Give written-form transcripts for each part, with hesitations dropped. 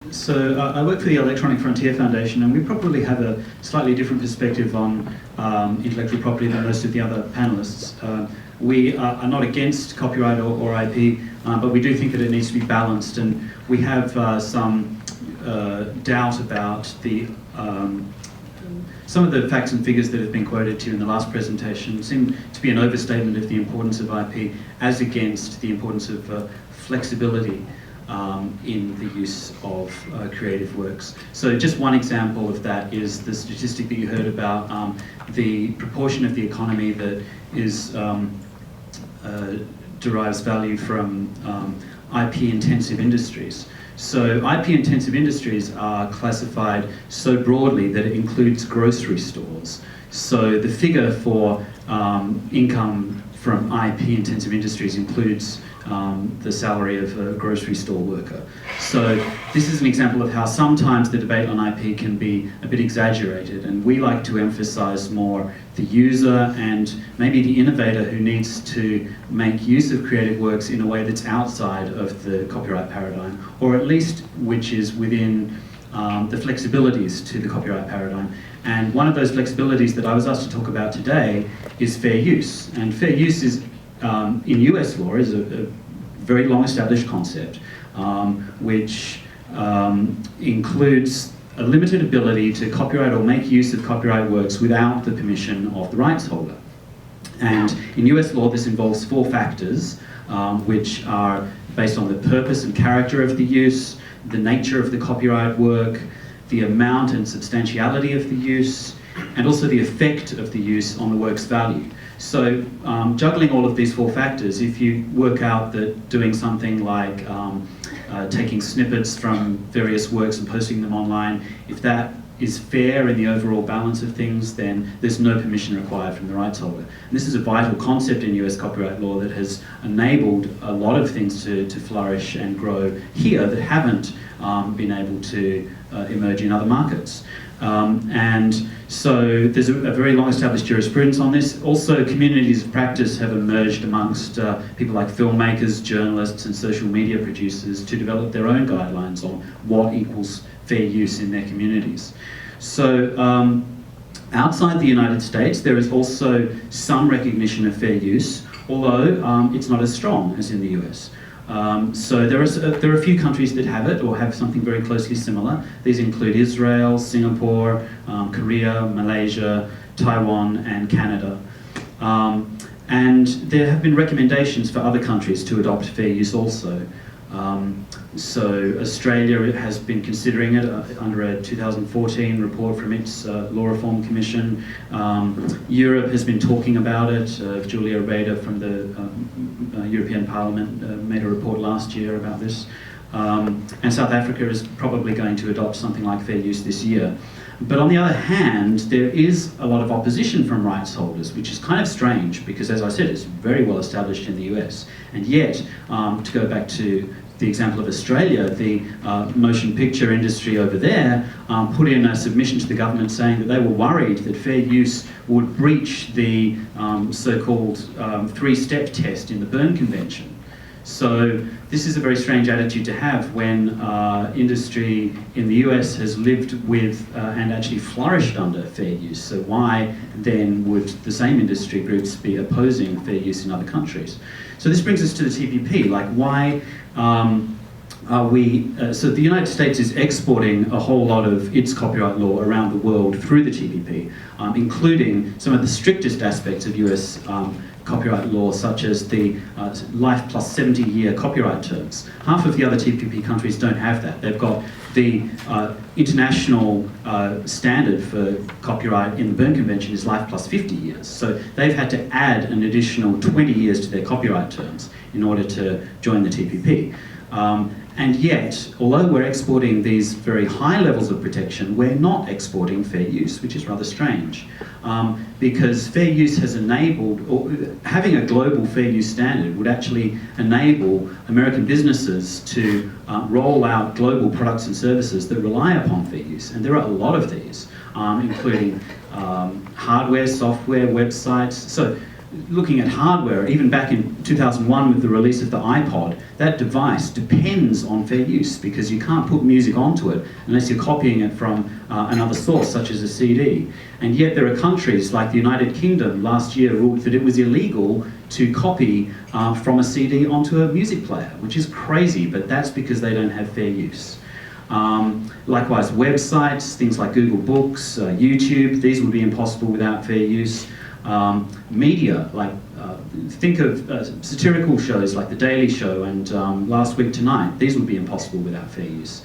I work for the Electronic Frontier Foundation, and we probably have a slightly different perspective on intellectual property than most of the other panelists. We are not against copyright or IP, but we do think that it needs to be balanced, and we have some doubt about some of the facts and figures that have been quoted to you in the last presentation seem to be an overstatement of the importance of IP as against the importance of flexibility in the use of creative works. So just one example of that is the statistic that you heard about the proportion of the economy that is derives value from IP-intensive industries. So IP-intensive industries are classified so broadly that it includes grocery stores. So the figure for income from IP-intensive industries includes the salary of a grocery store worker. So this is an example of how sometimes the debate on IP can be a bit exaggerated, and we like to emphasize more the user and maybe the innovator who needs to make use of creative works in a way that's outside of the copyright paradigm, or at least which is within the flexibilities to the copyright paradigm. And one of those flexibilities that I was asked to talk about today is fair use. And fair use is, in US law, is a very long established concept, which includes a limited ability to copyright or make use of copyright works without the permission of the rights holder. And in US law, this involves 4 factors, which are based on the purpose and character of the use, the nature of the copyright work, the amount and substantiality of the use, and also the effect of the use on the work's value. So juggling all of these 4 factors, if you work out that doing something like taking snippets from various works and posting them online, if that is fair in the overall balance of things, then there's no permission required from the rights holder. And this is a vital concept in US copyright law that has enabled a lot of things to flourish and grow here that haven't been able to emerge in other markets. And so there's a very long established jurisprudence on this. Also, communities of practice have emerged amongst people like filmmakers, journalists, and social media producers to develop their own guidelines on what equals fair use in their communities. So outside the United States, there is also some recognition of fair use, although it's not as strong as in the US. So there are a few countries that have it or have something very closely similar. These include Israel, Singapore, Korea, Malaysia, Taiwan, and Canada. And there have been recommendations for other countries to adopt fair use also. So Australia has been considering it under a 2014 report from its Law Reform Commission. Europe has been talking about it. Julia Rader from the European Parliament made a report last year about this. And South Africa is probably going to adopt something like fair use this year. But on the other hand, there is a lot of opposition from rights holders, which is kind of strange because, as I said, it's very well established in the US. And yet, to go back to the example of Australia, the motion picture industry over there put in a submission to the government saying that they were worried that fair use would breach the so-called 3-step test in the Berne Convention. So this is a very strange attitude to have when industry in the US has lived with and actually flourished under fair use. So why then would the same industry groups be opposing fair use in other countries? So this brings us to the TPP. Like, why are we... so the United States is exporting a whole lot of its copyright law around the world through the TPP, including some of the strictest aspects of US copyright law, such as the life plus 70-year copyright terms. Half of the other TPP countries don't have that. They've got the international standard for copyright in the Berne Convention is life plus 50 years. So they've had to add an additional 20 years to their copyright terms in order to join the TPP. And yet, although we're exporting these very high levels of protection, we're not exporting fair use, which is rather strange. Because fair use has enabled, or having a global fair use standard would actually enable American businesses to roll out global products and services that rely upon fair use. And there are a lot of these, including hardware, software, websites. So looking at hardware, even back in 2001 with the release of the iPod, that device depends on fair use because you can't put music onto it unless you're copying it from another source, such as a CD. And yet there are countries like the United Kingdom last year ruled that it was illegal to copy from a CD onto a music player, which is crazy, but that's because they don't have fair use. Likewise, websites, things like Google Books, YouTube, these would be impossible without fair use. Media, like think of satirical shows like The Daily Show and Last Week Tonight, these would be impossible without fair use.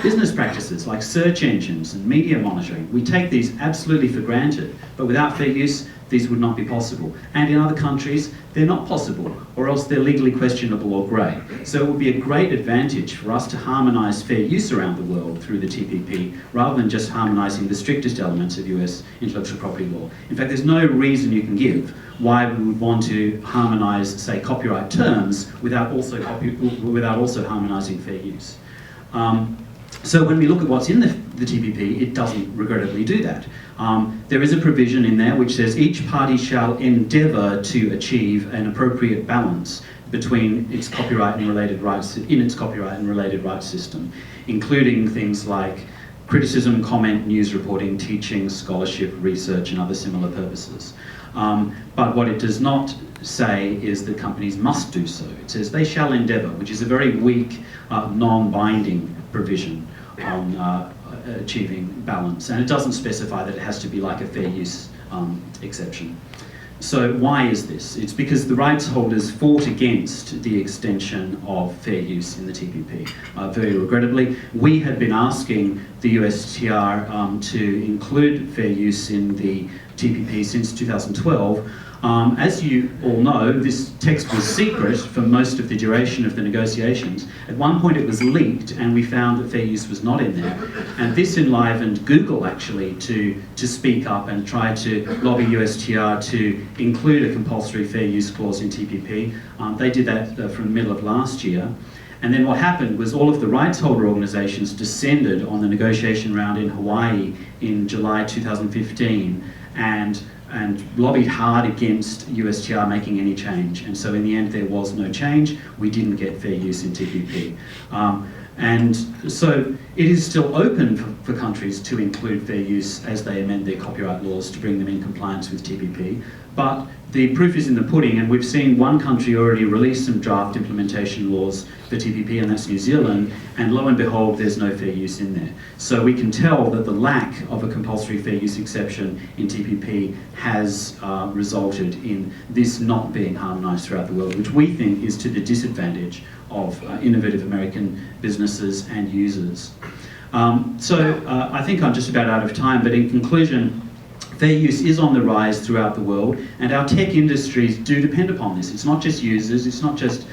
Business practices like search engines and media monitoring, we take these absolutely for granted, but without fair use, these would not be possible. And in other countries, they're not possible, or else they're legally questionable or grey. So it would be a great advantage for us to harmonise fair use around the world through the TPP, rather than just harmonising the strictest elements of US intellectual property law. In fact, there's no reason you can give why we would want to harmonise, say, copyright terms without also harmonising fair use. So when we look at what's in the TPP, it doesn't regrettably do that. There is a provision in there which says each party shall endeavour to achieve an appropriate balance between its copyright and related rights in its copyright and related rights system, including things like criticism, comment, news reporting, teaching, scholarship, research, and other similar purposes. But what it does not say is that companies must do so. It says they shall endeavour, which is a very weak, non-binding provision on achieving balance, and it doesn't specify that it has to be like a fair use exception. So why is this? It's because the rights holders fought against the extension of fair use in the TPP. Very regrettably, we had been asking the USTR to include fair use in the TPP since 2012. As you all know, this text was secret for most of the duration of the negotiations. At one point it was leaked and we found that fair use was not in there. And this enlivened Google actually to speak up and try to lobby USTR to include a compulsory fair use clause in TPP. They did that from the middle of last year. And then what happened was all of the rights holder organisations descended on the negotiation round in Hawaii in July 2015 and lobbied hard against USTR making any change. And so in the end there was no change. We didn't get fair use in TPP. And so it is still open for countries to include fair use as they amend their copyright laws to bring them in compliance with TPP. But the proof is in the pudding, and we've seen one country already release some draft implementation laws for TPP, and that's New Zealand, and lo and behold, there's no fair use in there. So we can tell that the lack of a compulsory fair use exception in TPP has resulted in this not being harmonised throughout the world, which we think is to the disadvantage of innovative American businesses and users. I think I'm just about out of time, but in conclusion, fair use is on the rise throughout the world, and our tech industries do depend upon this. It's not just users, it's not just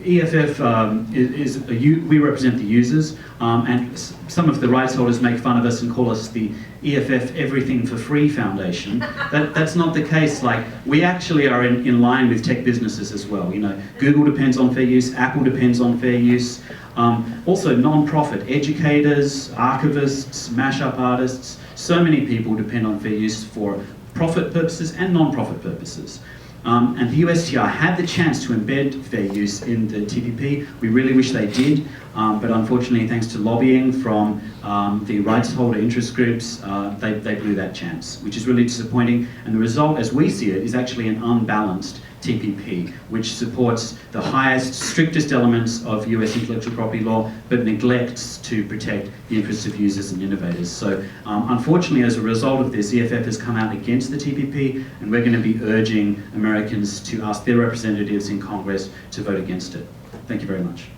EFF, we represent the users, and some of the rights holders make fun of us and call us the EFF Everything for Free Foundation. That's not the case. Like, we actually are in line with tech businesses as well. You know, Google depends on fair use, Apple depends on fair use. Also non-profit educators, archivists, mashup artists, so many people depend on fair use for profit purposes and non-profit purposes. And the USTR had the chance to embed fair use in the TPP. We really wish they did, but unfortunately, thanks to lobbying from the rights holder interest groups, they blew that chance, which is really disappointing. And the result, as we see it, is actually an unbalanced TPP, which supports the highest, strictest elements of US intellectual property law, but neglects to protect the interests of users and innovators. So unfortunately, as a result of this, EFF has come out against the TPP, and we're going to be urging Americans to ask their representatives in Congress to vote against it. Thank you very much.